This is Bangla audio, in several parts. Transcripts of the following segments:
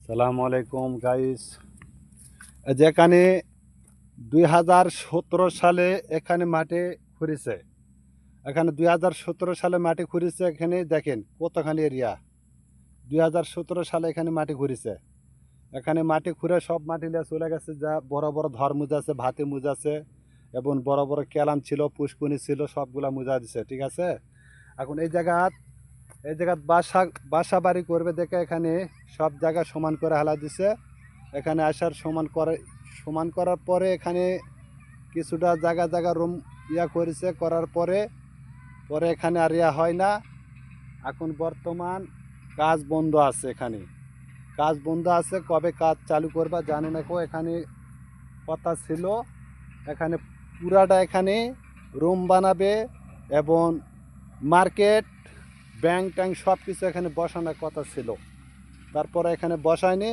সালামু আলাইকুম গাইস। যেখানে 2017 সালে এখানে মাটি খুঁড়েছে, এখানে 2017 সালে মাটি খুঁড়েছে। এখানে দেখেন কতখানি এরিয়া। 2017 সালে এখানে মাটি খুঁড়েছে। এখানে মাটি খুঁড়ে সব মাটি নিয়ে চলে গেছে। যা বড় বড় ধরমুজ আছে, ভাতি মুজ আছে এবং বড় বড় কেলান ছিল, পুষ্কুনি ছিল, সবগুলা মুজা দিছে। ঠিক আছে, এখন এই জায়গাত বাসা বাসা বাড়ি করবে দেখে এখানে সব জায়গা সমান করে হালা দিছে। এখানে আসার সমান করার পরে এখানে কিছুটা জায়গা জায়গা রুম করেছে। করার পরে পরে এখানে আর হয় না। এখন বর্তমান কাজ বন্ধ আছে। এখানে কাজ বন্ধ আছে, কবে কাজ চালু করবা জানে না কো। এখানে কথা ছিল এখানে পুরাটা এখানে রুম বানাবে এবং মার্কেট, ব্যাংক ট্যাঙ্ক সব কিছু এখানে বসানোর কথা ছিল। তারপরে এখানে বসায়নি,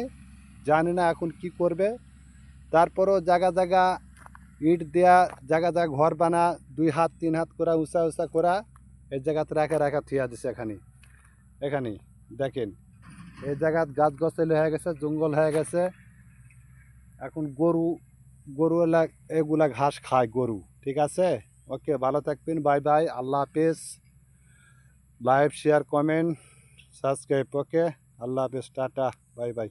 জানি না এখন কি করবে। তারপরেও জায়গা জায়গা ইট দেয়া, জায়গা জায়গা ঘর বানা, 2 হাত 3 হাত করা উঁচা উঁচা করা এই জায়গাতে রাখা রাখা থিয়া দিছে। এখানে দেখেন এই জায়গাত গাছ গছালি হয়ে গেছে, জঙ্গল হয়ে গেছে। এখন গরু এগুলা ঘাস খায় গরু। ঠিক আছে, ওকে, ভালো থাকবেন। বাই বাই, আল্লাহ হাফেজ। Live share comment subscribe. Okay, আল্লাহ হাফেজ, টাটা, বাই বাই।